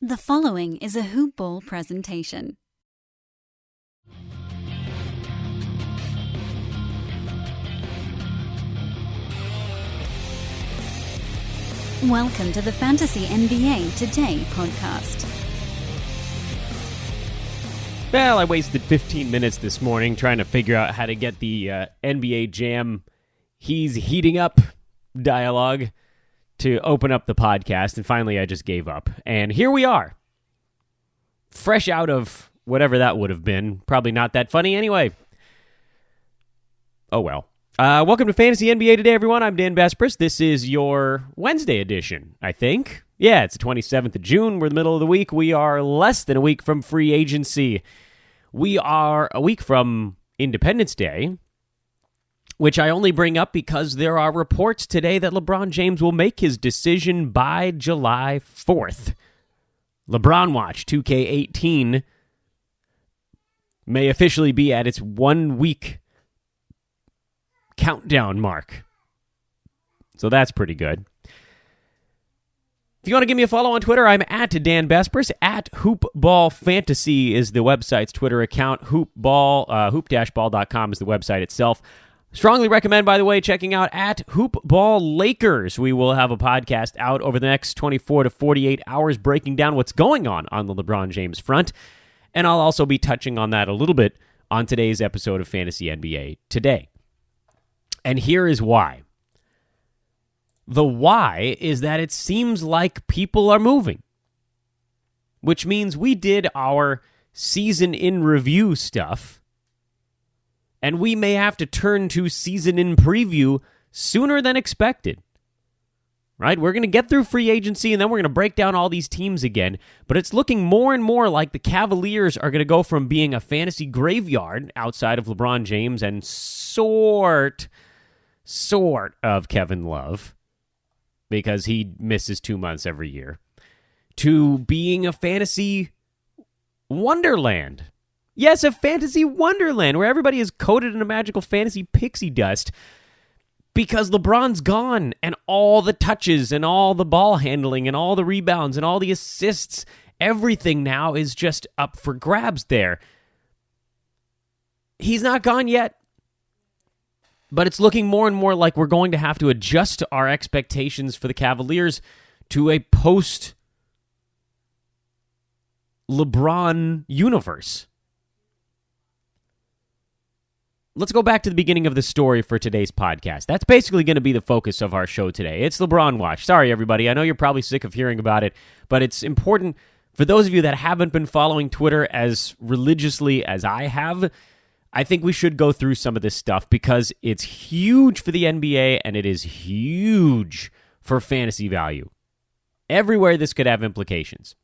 The following is a Hoop Ball presentation. Welcome to the Fantasy NBA Today podcast. Well, I wasted 15 minutes this morning trying to figure out how to get the NBA Jam "He's Heating Up" dialogue to open up the podcast, and finally I just gave up. And here we are, fresh out of whatever that would have been. Probably not that funny anyway. Oh well. Welcome to Fantasy NBA Today, everyone. I'm Dan Besbris. This is your Wednesday edition, I think. Yeah, it's the 27th of June. We're in the middle of the week. We are less than a week from free agency. We are a week from Independence Day, which I only bring up because there are reports today that LeBron James will make his decision by July 4th. LeBronWatch 2K18 may officially be at its 1 week countdown mark. So that's pretty good. If you want to give me a follow on Twitter, I'm at Dan Besbris. At Hoopball Fantasy is the website's Twitter account. Hoop-ball.com is the website itself. Strongly recommend, by the way, checking out at Hoopball Lakers. We will have a podcast out over the next 24 to 48 hours breaking down what's going on the LeBron James front. And I'll also be touching on that a little bit on today's episode of Fantasy NBA Today. And here is why. The why is that it seems like people are moving, which means we did our season in review stuff, and we may have to turn to season in preview sooner than expected. Right? We're going to get through free agency, and then we're going to break down all these teams again, but it's looking more and more like the Cavaliers are going to go from being a fantasy graveyard outside of LeBron James and sort of Kevin Love, because he misses 2 months every year, to being a fantasy wonderland. Yes, a fantasy wonderland where everybody is coated in a magical fantasy pixie dust because LeBron's gone, and all the touches and all the ball handling and all the rebounds and all the assists, everything now is just up for grabs there. He's not gone yet. But it's looking more and more like we're going to have to adjust our expectations for the Cavaliers to a post-LeBron universe. Let's go back to the beginning of the story for today's podcast. That's basically going to be the focus of our show today. It's LeBronWatch. Sorry, everybody. I know you're probably sick of hearing about it, but it's important for those of you that haven't been following Twitter as religiously as I have. I think we should go through some of this stuff because it's huge for the NBA and it is huge for fantasy value. Everywhere this could have implications.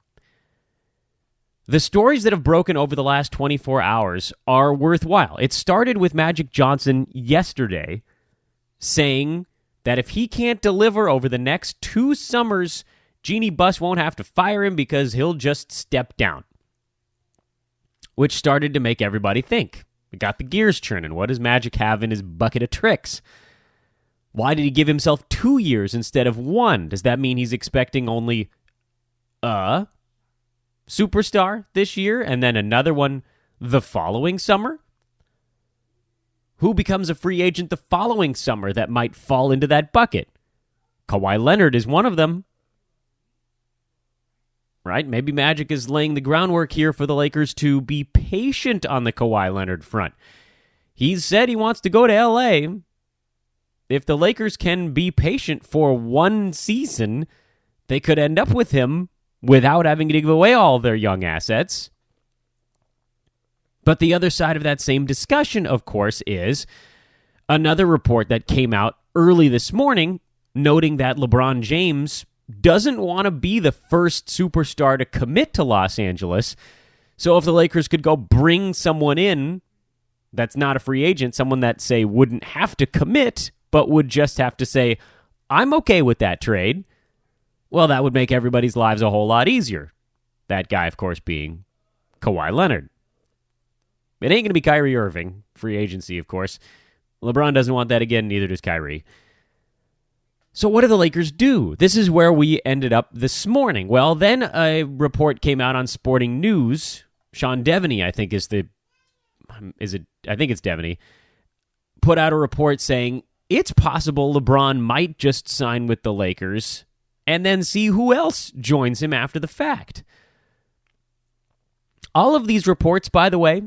The stories that have broken over the last 24 hours are worthwhile. It started with Magic Johnson yesterday saying that if he can't deliver over the next 2 summers, Jeannie Buss won't have to fire him because he'll just step down. Which started to make everybody think. It got the gears churning. What does Magic have in his bucket of tricks? Why did he give himself 2 years instead of 1? Does that mean he's expecting only a superstar this year and then another one the following summer? Who becomes a free agent the following summer that might fall into that bucket? Kawhi Leonard is one of them. Right? Maybe Magic is laying the groundwork here for the Lakers to be patient on the Kawhi Leonard front. He's said he wants to go to LA. If the Lakers can be patient for 1 season, they could end up with him without having to give away all their young assets. But the other side of that same discussion, of course, is another report that came out early this morning noting that LeBron James doesn't want to be the first superstar to commit to Los Angeles. So if the Lakers could go bring someone in that's not a free agent, someone that, say, wouldn't have to commit, but would just have to say, I'm okay with that trade, well, that would make everybody's lives a whole lot easier. That guy, of course, being Kawhi Leonard. It ain't going to be Kyrie Irving, free agency, of course. LeBron doesn't want that again, neither does Kyrie. So what do the Lakers do? This is where we ended up this morning. Well, then a report came out on Sporting News. Sean Devaney, I think I think it's Devaney, put out a report saying it's possible LeBron might just sign with the Lakers and then see who else joins him after the fact. All of these reports, by the way,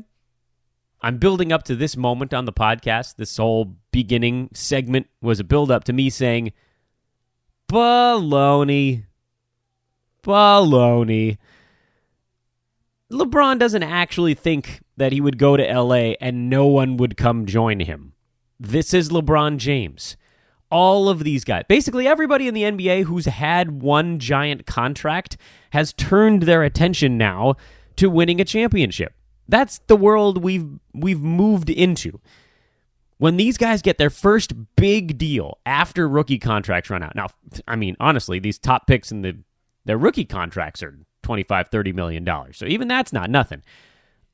I'm building up to this moment on the podcast. This whole beginning segment was a build-up to me saying, baloney. Baloney. LeBron doesn't actually think that he would go to LA and no one would come join him. This is LeBron James. All of these guys, basically everybody in the NBA who's had one giant contract has turned their attention now to winning a championship. That's the world we've moved into. When these guys get their first big deal after rookie contracts run out. Now, I mean, honestly, these top picks in their rookie contracts are $25, $30 million. So even that's not nothing.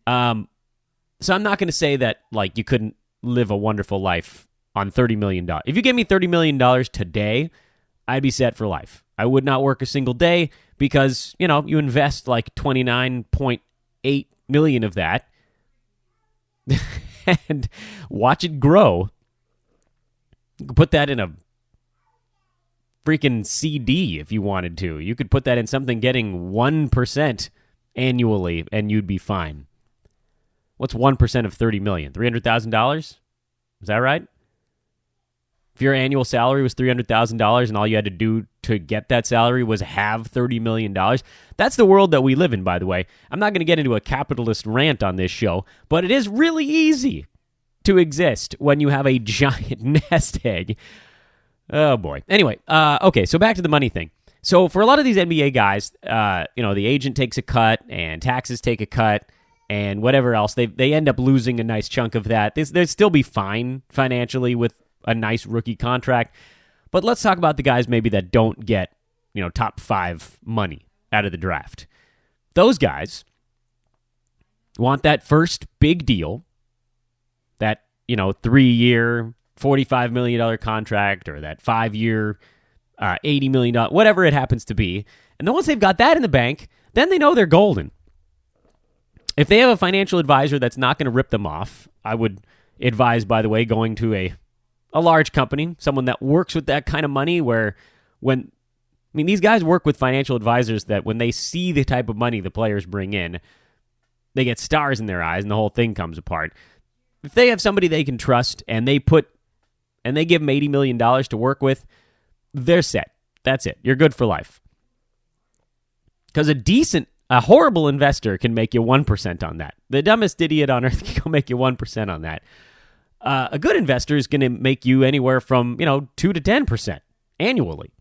So I'm not going to say that like you couldn't live a wonderful life on $30 million. If you gave me $30 million today, I'd be set for life. I would not work a single day because, you know, you invest like $29.8 million of that and watch it grow. You could put that in a freaking CD if you wanted to. You could put that in something getting 1% annually and you'd be fine. What's 1% of $30 million? $300,000? Is that right? If your annual salary was $300,000 and all you had to do to get that salary was have $30 million, that's the world that we live in, by the way. I'm not going to get into a capitalist rant on this show, but it is really easy to exist when you have a giant nest egg. Oh, boy. Anyway, okay, so back to the money thing. So for a lot of these NBA guys, the agent takes a cut and taxes take a cut and whatever else. They end up losing a nice chunk of that. They'd still be fine financially with a nice rookie contract. But let's talk about the guys maybe that don't get, top 5 money out of the draft. Those guys want that first big deal, that, 3-year, $45 million contract, or that 5-year, $80 million, whatever it happens to be. And then once they've got that in the bank, then they know they're golden. If they have a financial advisor that's not going to rip them off, I would advise, by the way, going to a large company, someone that works with that kind of money where these guys work with financial advisors that when they see the type of money the players bring in, they get stars in their eyes and the whole thing comes apart. If they have somebody they can trust and they give them $80 million to work with, they're set. That's it. You're good for life. Because a horrible investor can make you 1% on that. The dumbest idiot on earth can go make you 1% on that. A good investor is going to make you anywhere from, 2 to 10% annually.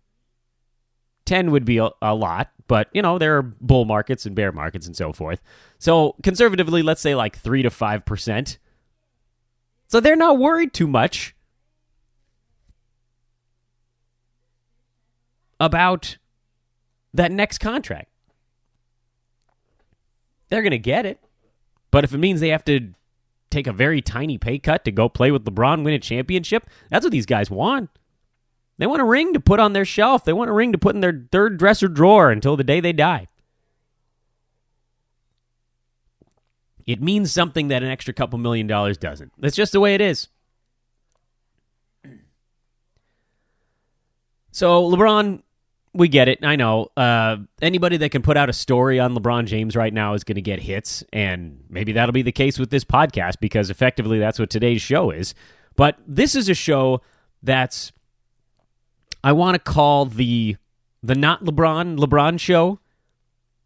10 would be a lot, but, there are bull markets and bear markets and so forth. So conservatively, let's say like 3 to 5%. So they're not worried too much about that next contract. They're going to get it. But if it means they have to take a very tiny pay cut to go play with LeBron, win a championship, that's what these guys want. They want a ring to put on their shelf. They want a ring to put in their third dresser drawer until the day they die. It means something that an extra couple $1 million doesn't. That's just the way it is. So LeBron, we get it. I know. Anybody that can put out a story on LeBron James right now is going to get hits, and maybe that'll be the case with this podcast because effectively that's what today's show is. But this is a show that's, I want to call the not LeBron show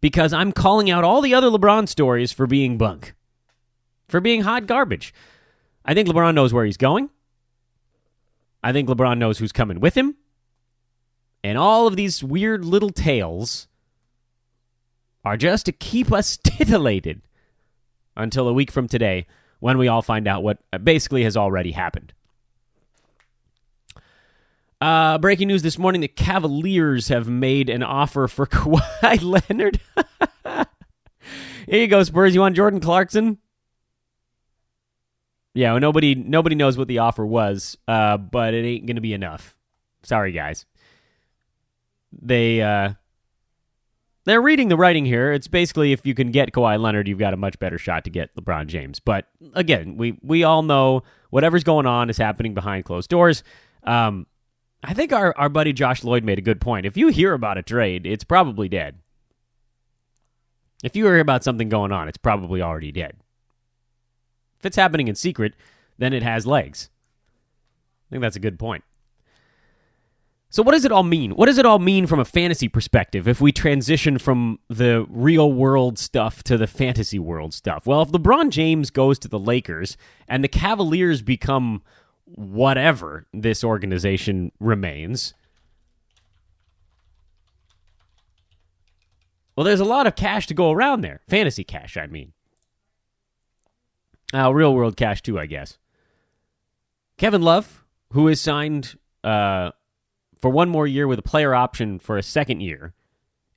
because I'm calling out all the other LeBron stories for being bunk, for being hot garbage. I think LeBron knows where he's going. I think LeBron knows who's coming with him. And all of these weird little tales are just to keep us titillated until a week from today when we all find out what basically has already happened. Breaking news this morning, the Cavaliers have made an offer for Kawhi Leonard. Here you go, Spurs. You want Jordan Clarkson? Yeah, well, nobody knows what the offer was, but it ain't going to be enough. Sorry, guys. they're reading the writing here. It's basically if you can get Kawhi Leonard, you've got a much better shot to get LeBron James. But again, we all know whatever's going on is happening behind closed doors. I think our buddy Josh Lloyd made a good point. If you hear about a trade, it's probably dead. If you hear about something going on, it's probably already dead. If it's happening in secret, then it has legs. I think that's a good point. So what does it all mean? What does it all mean from a fantasy perspective if we transition from the real world stuff to the fantasy world stuff? Well, if LeBron James goes to the Lakers and the Cavaliers become whatever this organization remains, well, there's a lot of cash to go around there. Fantasy cash, I mean. Real world cash too, I guess. Kevin Love, who is signed for one more year with a player option for a second year,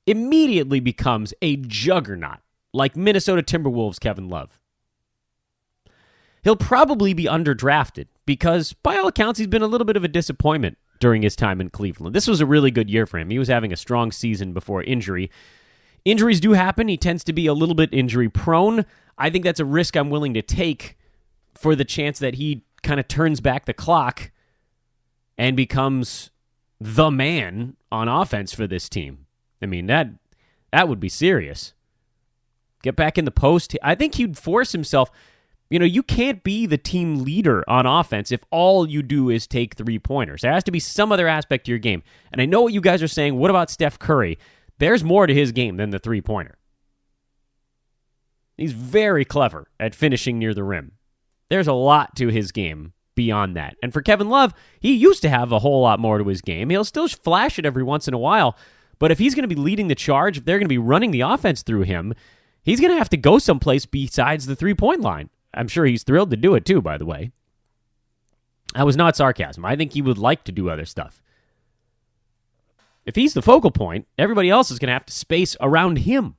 immediately becomes a juggernaut, like Minnesota Timberwolves Kevin Love. He'll probably be underdrafted because, by all accounts, he's been a little bit of a disappointment during his time in Cleveland. This was a really good year for him. He was having a strong season before injury. Injuries do happen. He tends to be a little bit injury-prone. I think that's a risk I'm willing to take for the chance that he kind of turns back the clock and becomes the man on offense for this team. I mean, that would be serious. Get back in the post. I think he'd force himself. You know, you can't be the team leader on offense if all you do is take three-pointers. There has to be some other aspect to your game. And I know what you guys are saying. What about Steph Curry? There's more to his game than the three-pointer. He's very clever at finishing near the rim. There's a lot to his game beyond that. And for Kevin Love, he used to have a whole lot more to his game. He'll still flash it every once in a while, but if he's going to be leading the charge, if they're going to be running the offense through him, he's going to have to go someplace besides the three-point line. I'm sure he's thrilled to do it too, by the way. That was not sarcasm. I think he would like to do other stuff. If he's the focal point, everybody else is going to have to space around him.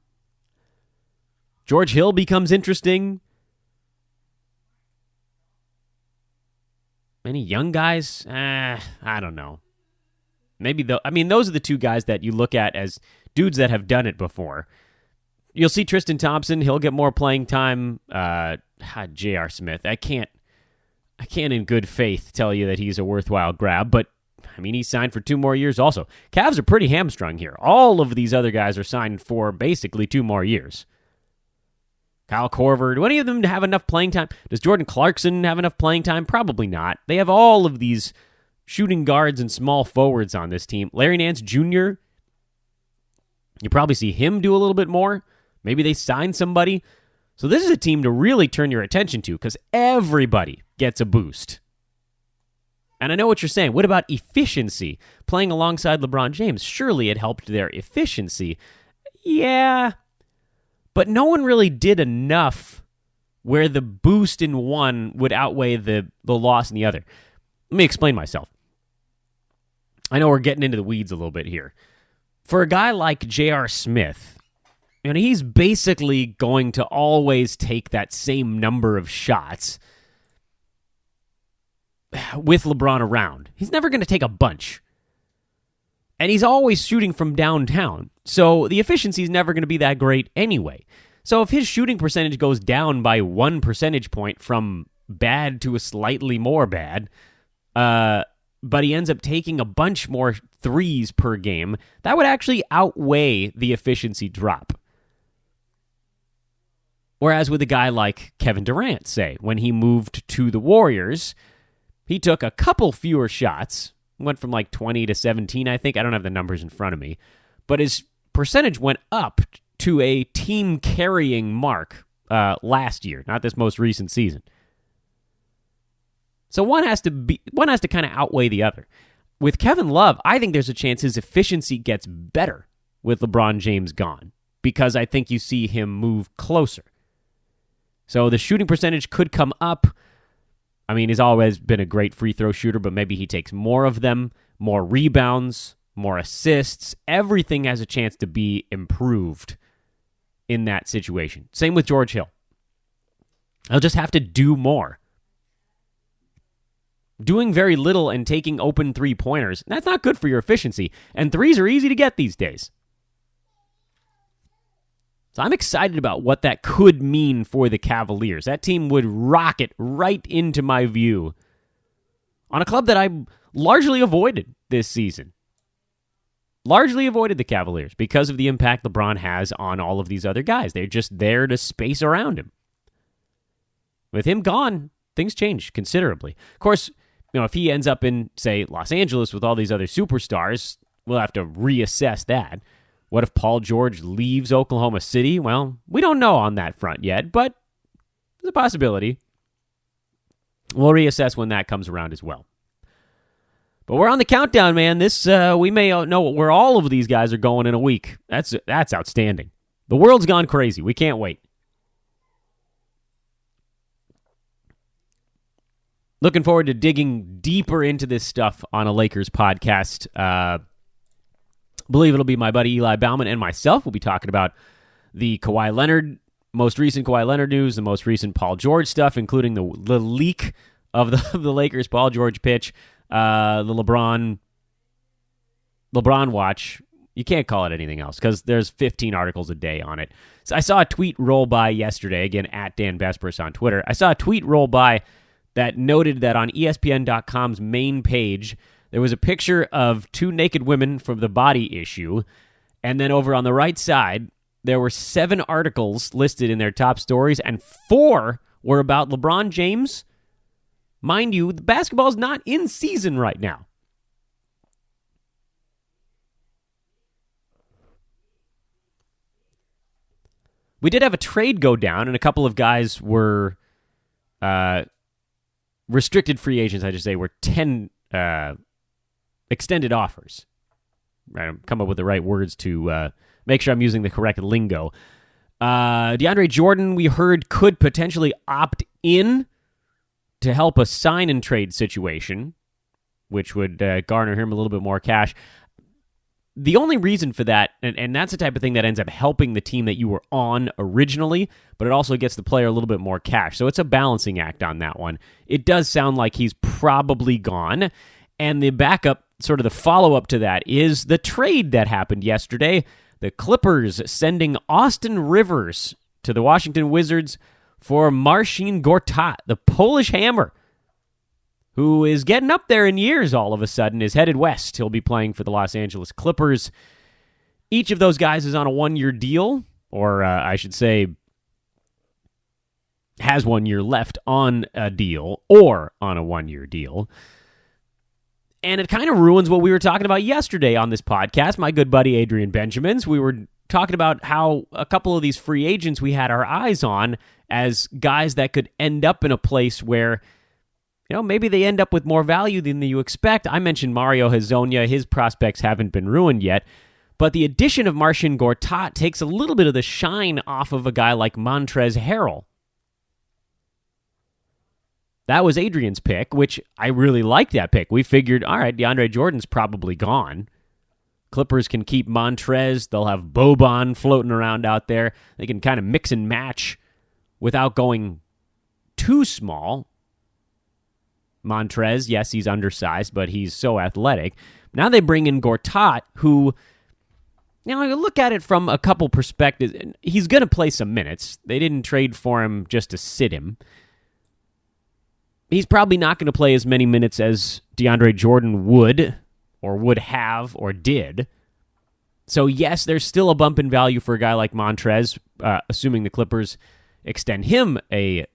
George Hill becomes interesting. Any young guys? I don't know. Maybe those are the two guys that you look at as dudes that have done it before. You'll see Tristan Thompson. He'll get more playing time. J.R. Smith. I can't in good faith tell you that he's a worthwhile grab, but I mean, he's signed for 2 more years also. Cavs are pretty hamstrung here. All of these other guys are signed for basically 2 more years. Kyle Korver, do any of them have enough playing time? Does Jordan Clarkson have enough playing time? Probably not. They have all of these shooting guards and small forwards on this team. Larry Nance Jr., you probably see him do a little bit more. Maybe they sign somebody. So this is a team to really turn your attention to because everybody gets a boost. And I know what you're saying. What about efficiency? Playing alongside LeBron James, surely it helped their efficiency. Yeah, but no one really did enough where the boost in one would outweigh the loss in the other. Let me explain myself. I know we're getting into the weeds a little bit here. For a guy like J.R. Smith, he's basically going to always take that same number of shots with LeBron around. He's never going to take a bunch. And he's always shooting from downtown. So the efficiency is never going to be that great anyway. So if his shooting percentage goes down by 1 percentage point from bad to a slightly more bad, but he ends up taking a bunch more threes per game, that would actually outweigh the efficiency drop. Whereas with a guy like Kevin Durant, say, when he moved to the Warriors, he took a couple fewer shots, went from like 20 to 17, I think. I don't have the numbers in front of me. But his percentage went up to a team-carrying mark last year, not this most recent season. So one has to kind of outweigh the other. With Kevin Love, I think there's a chance his efficiency gets better with LeBron James gone because I think you see him move closer. So the shooting percentage could come up. I mean, he's always been a great free throw shooter, but maybe he takes more of them, more rebounds, more assists. Everything has a chance to be improved in that situation. Same with George Hill. He'll just have to do more. doing very little and taking open three-pointers. That's not good for your efficiency, and threes are easy to get these days. So I'm excited about what that could mean for the Cavaliers. That team would rocket right into my view on a club that I largely avoided this season. Largely avoided the Cavaliers because of the impact LeBron has on all of these other guys. They're just there to space around him. With him gone, things change considerably. Of course, if he ends up in, say, Los Angeles with all these other superstars, we'll have to reassess that. What if Paul George leaves Oklahoma City? Well, we don't know on that front yet, but it's a possibility. We'll reassess when that comes around as well. But we're on the countdown, man. We may know where all of these guys are going in a week. That's outstanding. The world's gone crazy. We can't wait. Looking forward to digging deeper into this stuff on a Lakers podcast. Believe it'll be my buddy Eli Bauman and myself. We'll be talking about the most recent Kawhi Leonard news, the most recent Paul George stuff, including the leak of the Lakers Paul George pitch, the LeBron watch. You can't call it anything else because there's 15 articles a day on it. So I saw a tweet roll by yesterday, again, at Dan Besbris on Twitter. I saw a tweet roll by that noted that on ESPN.com's main page, there was a picture of two naked women from the Body issue, and then over on the right side, there were 7 articles listed in their top stories, and 4 were about LeBron James. Mind you, the basketball's not in season right now. We did have a trade go down, and a couple of guys were restricted free agents, I should say, were 10 extended offers. Right, come up with the right words to make sure I'm using the correct lingo. DeAndre Jordan, we heard, could potentially opt in to help a sign-and-trade situation, which would garner him a little bit more cash. The only reason for that, and that's the type of thing that ends up helping the team that you were on originally, but it also gets the player a little bit more cash. So it's a balancing act on that one. It does sound like he's probably gone. And the backup, sort of the follow-up to that, is the trade that happened yesterday. The Clippers sending Austin Rivers to the Washington Wizards for Marcin Gortat, the Polish hammer, who is getting up there in years all of a sudden, is headed west. He'll be playing for the Los Angeles Clippers. Each of those guys is on a 1-year deal, or I should say has 1 year left on a deal or on a 1-year deal. And it kind of ruins what we were talking about yesterday on this podcast, my good buddy Adrian Benjamins. We were talking about how a couple of these free agents we had our eyes on as guys that could end up in a place where, maybe they end up with more value than you expect. I mentioned Mario Hezonja. His prospects haven't been ruined yet. But the addition of Marcin Gortat takes a little bit of the shine off of a guy like Montrezl Harrell. That was Adrian's pick, which I really liked that pick. We figured, all right, DeAndre Jordan's probably gone. Clippers can keep Montrez. They'll have Boban floating around out there. They can kind of mix and match without going too small. Montrez, yes, he's undersized, but he's so athletic. Now they bring in Gortat, who, you look at it from a couple perspectives. He's going to play some minutes. They didn't trade for him just to sit him. He's probably not going to play as many minutes as DeAndre Jordan would, or would have, or did. So yes, there's still a bump in value for a guy like Montrez, assuming the Clippers extend him an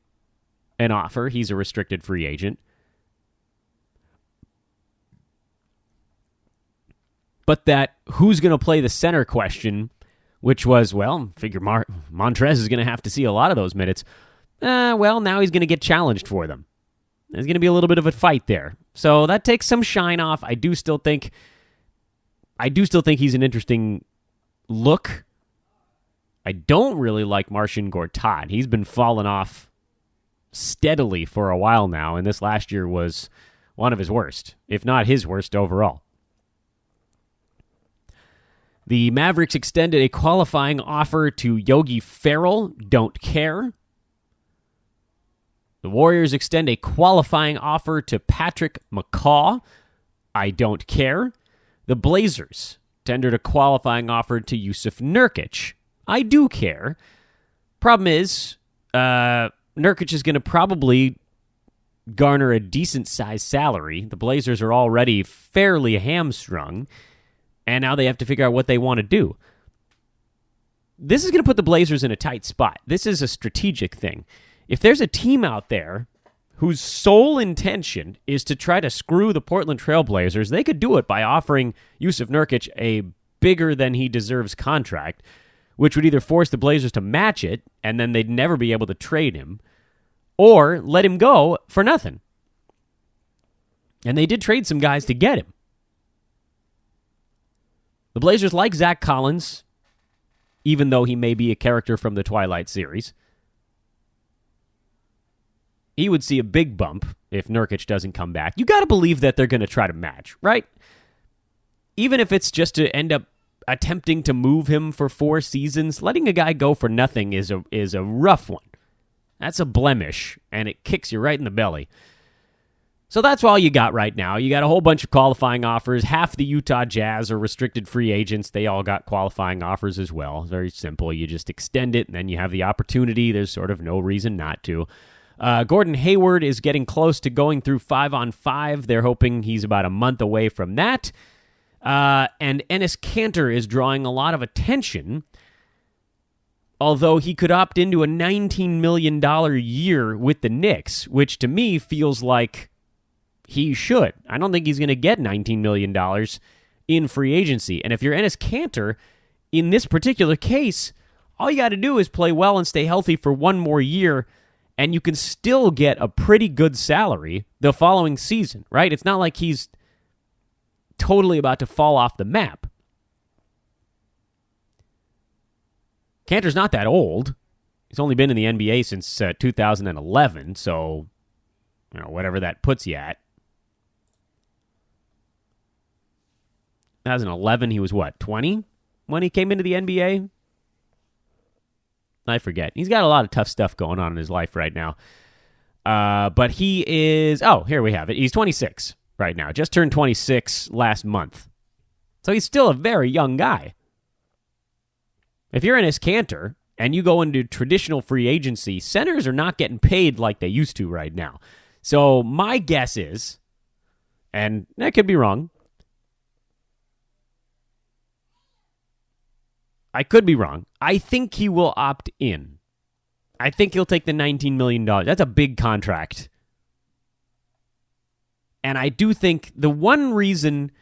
offer. He's a restricted free agent. But that who's going to play the center question, which was, figure Montrez is going to have to see a lot of those minutes. Now he's going to get challenged for them. There's going to be a little bit of a fight there. So that takes some shine off. I do still think he's an interesting look. I don't really like Marcin Gortat. He's been falling off steadily for a while now, and this last year was one of his worst, if not his worst overall. The Mavericks extended a qualifying offer to Yogi Ferrell. Don't care. The Warriors extend a qualifying offer to Patrick McCaw. I don't care. The Blazers tendered a qualifying offer to Yusuf Nurkic. I do care. Problem is, Nurkic is going to probably garner a decent-sized salary. The Blazers are already fairly hamstrung, and now they have to figure out what they want to do. This is going to put the Blazers in a tight spot. This is a strategic thing. If there's a team out there whose sole intention is to try to screw the Portland Trail Blazers, they could do it by offering Yusuf Nurkic a bigger-than-he-deserves contract, which would either force the Blazers to match it, and then they'd never be able to trade him, or let him go for nothing. And they did trade some guys to get him. The Blazers like Zach Collins, even though he may be a character from the Twilight series. He would see a big bump if Nurkic doesn't come back. You got to believe that they're going to try to match, right? Even if it's just to end up attempting to move him for 4 seasons, letting a guy go for nothing is a rough one. That's a blemish, and it kicks you right in the belly. So that's all you got right now. You got a whole bunch of qualifying offers. Half the Utah Jazz are restricted free agents. They all got qualifying offers as well. Very simple. You just extend it, and then you have the opportunity. There's sort of no reason not to. Gordon Hayward is getting close to going through 5-on-5. They're hoping he's about a month away from that. And Enes Kanter is drawing a lot of attention, although he could opt into a $19 million year with the Knicks, which to me feels like he should. I don't think he's going to get $19 million in free agency. And if you're Enes Kanter, in this particular case, all you got to do is play well and stay healthy for one more year, and you can still get a pretty good salary the following season, right? It's not like he's totally about to fall off the map. Kanter's not that old. He's only been in the NBA since 2011, so whatever that puts you at. 2011, he was what, 20 when he came into the NBA? I forget. He's got a lot of tough stuff going on in his life right now. But he is, here we have it. He's 26 right now. Just turned 26 last month. So he's still a very young guy. If you're Enes Kanter and you go into traditional free agency, centers are not getting paid like they used to right now. So my guess is, and I could be wrong, I think he will opt in. I think he'll take the $19 million. That's a big contract. And I do think the one reason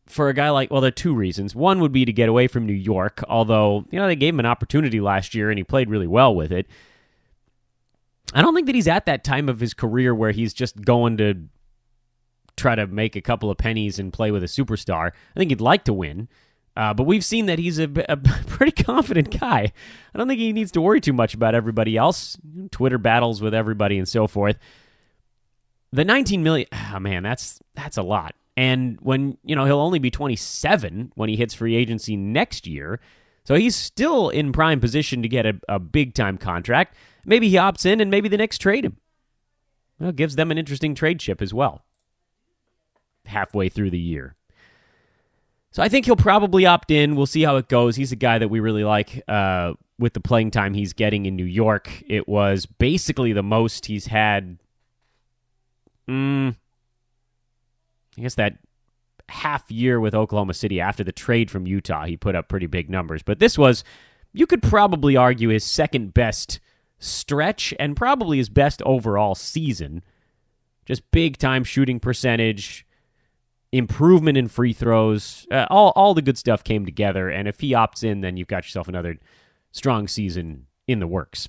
for a guy like, well, there are 2 reasons. One would be to get away from New York, although, they gave him an opportunity last year and he played really well with it. I don't think that he's at that time of his career where he's just going to try to make a couple of pennies and play with a superstar. I think he'd like to win. But we've seen that he's a pretty confident guy. I don't think he needs to worry too much about everybody else. Twitter battles with everybody and so forth. The $19 million, man, that's a lot. And when, he'll only be 27 when he hits free agency next year. So he's still in prime position to get a big-time contract. Maybe he opts in and maybe the Knicks trade him. Well, it gives them an interesting trade chip as well. Halfway through the year. So I think he'll probably opt in. We'll see how it goes. He's a guy that we really like with the playing time he's getting in New York. It was basically the most he's had, I guess that half year with Oklahoma City after the trade from Utah. He put up pretty big numbers. But this was, you could probably argue, his second best stretch and probably his best overall season. Just big-time shooting percentage, improvement in free throws, all the good stuff came together, and if he opts in, then you've got yourself another strong season in the works.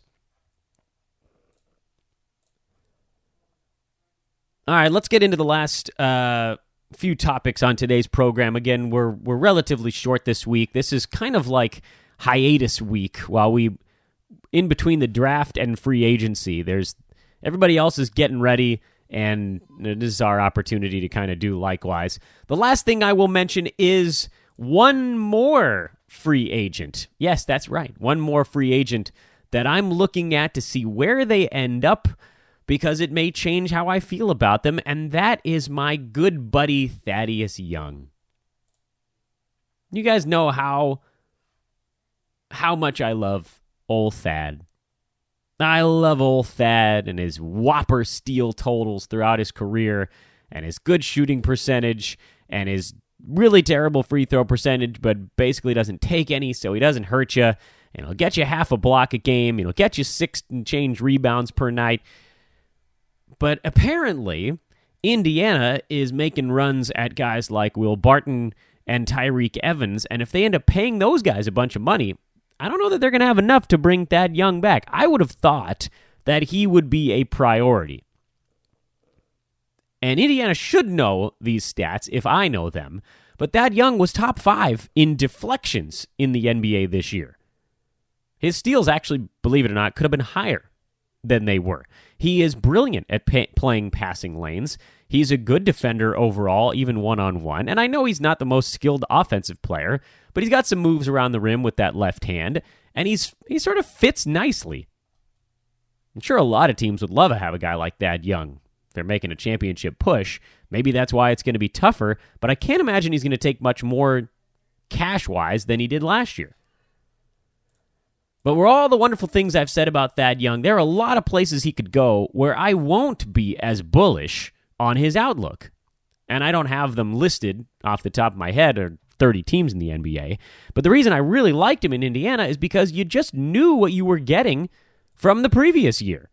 All right, let's get into the last few topics on today's program. Again, we're relatively short this week. This is kind of like hiatus week while we, in between the draft and free agency, everybody else is getting ready, and this is our opportunity to kind of do likewise. The last thing I will mention is one more free agent. Yes, that's right. One more free agent that I'm looking at to see where they end up, because it may change how I feel about them, and that is my good buddy Thaddeus Young. You guys know how much I love old Thad. I love old Thad and his whopper steal totals throughout his career and his good shooting percentage and his really terrible free throw percentage, but basically doesn't take any, so he doesn't hurt you. And he'll get you half a block a game. He'll get you 6 and change rebounds per night. But apparently, Indiana is making runs at guys like Will Barton and Tyreek Evans, and if they end up paying those guys a bunch of money, I don't know that they're going to have enough to bring Thad Young back. I would have thought that he would be a priority. And Indiana should know these stats if I know them, but Thad Young was top 5 in deflections in the NBA this year. His steals actually, believe it or not, could have been higher than they were. He is brilliant at playing passing lanes. He's a good defender overall, even one-on-one. And I know he's not the most skilled offensive player, but he's got some moves around the rim with that left hand, and he sort of fits nicely. I'm sure a lot of teams would love to have a guy like Thad Young. If they're making a championship push, maybe that's why it's going to be tougher, but I can't imagine he's going to take much more cash-wise than he did last year. But with all the wonderful things I've said about Thad Young, there are a lot of places he could go where I won't be as bullish on his outlook. And I don't have them listed off the top of my head, or 30 teams in the NBA. But the reason I really liked him in Indiana is because you just knew what you were getting from the previous year.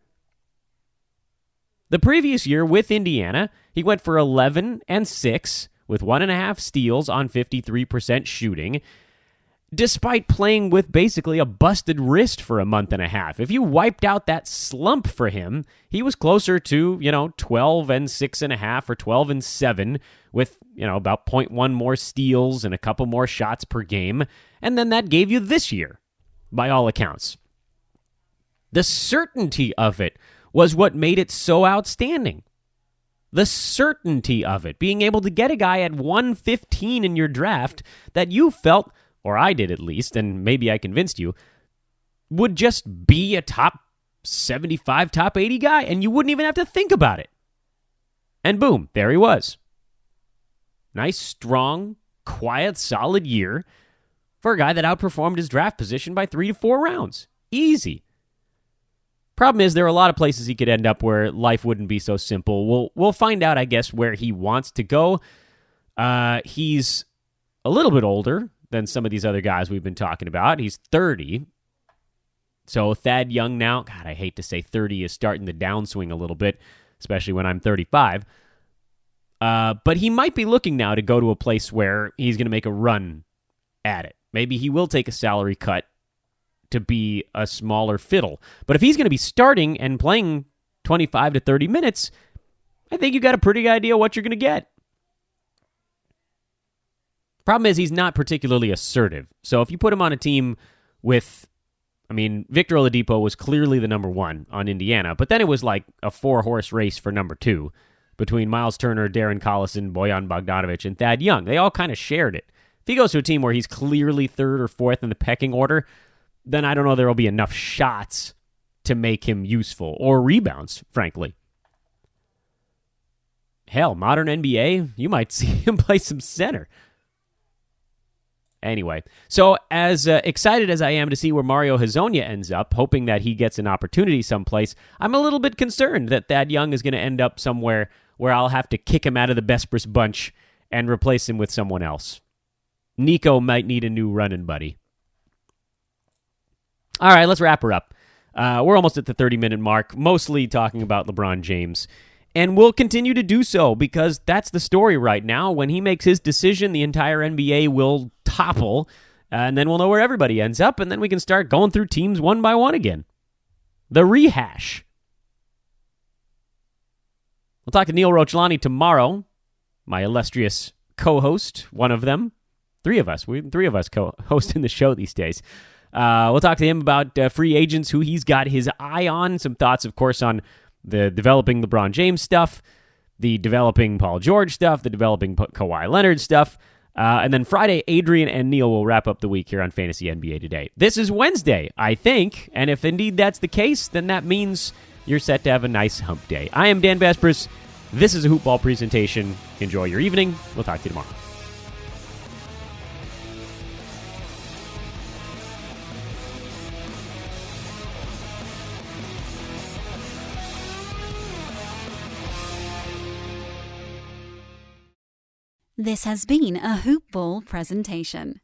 The previous year with Indiana, he went for 11 and 6 with 1.5 steals on 53% shooting, despite playing with basically a busted wrist for a month and a half. If you wiped out that slump for him, he was closer to, 12 and 6.5 or 12 and 7 with, about 0.1 more steals and a couple more shots per game. And then that gave you this year, by all accounts. The certainty of it was what made it so outstanding. The certainty of it, being able to get a guy at 115 in your draft that you felt, or I did at least, and maybe I convinced you, would just be a top 75, top 80 guy, and you wouldn't even have to think about it. And boom, there he was. Nice, strong, quiet, solid year for a guy that outperformed his draft position by 3 to 4 rounds. Easy. Problem is, there are a lot of places he could end up where life wouldn't be so simple. We'll find out, I guess, where he wants to go. He's a little bit older than some of these other guys we've been talking about. He's 30. So Thad Young now, God, I hate to say 30 is starting the downswing a little bit, especially when I'm 35. But he might be looking now to go to a place where he's going to make a run at it. Maybe he will take a salary cut to be a smaller fiddle. But if he's going to be starting and playing 25 to 30 minutes, I think you got a pretty good idea what you're going to get. Problem is, he's not particularly assertive. So if you put him on a team with, Victor Oladipo was clearly the number 1 on Indiana, but then it was like a 4-horse race for number 2 between Miles Turner, Darren Collison, Bojan Bogdanovic, and Thad Young. They all kind of shared it. If he goes to a team where he's clearly 3rd or 4th in the pecking order, then I don't know there will be enough shots to make him useful, or rebounds, frankly. Hell, modern NBA, you might see him play some center. Anyway, so as excited as I am to see where Mario Hezonja ends up, hoping that he gets an opportunity someplace, I'm a little bit concerned that Thad Young is going to end up somewhere where I'll have to kick him out of the Besbris bunch and replace him with someone else. Nico might need a new running buddy. All right, let's wrap her up. We're almost at the 30-minute mark, mostly talking about LeBron James. And we'll continue to do so because that's the story right now. When he makes his decision, the entire NBA will topple, and then we'll know where everybody ends up, and then we can start going through teams one by one again. The rehash. We'll talk to Neil Rochlani tomorrow, my illustrious co-host, one of them. Three of us co-hosting the show these days. We'll talk to him about free agents, who he's got his eye on, some thoughts, of course, on the developing LeBron James stuff, the developing Paul George stuff, the developing Kawhi Leonard stuff. And then Friday, Adrian and Neil will wrap up the week here on Fantasy NBA Today. This is Wednesday, I think, and if indeed that's the case, then that means you're set to have a nice hump day. I am Dan Besbris. This is a Hoop Ball presentation. Enjoy your evening. We'll talk to you tomorrow. This has been a Hoop Ball presentation.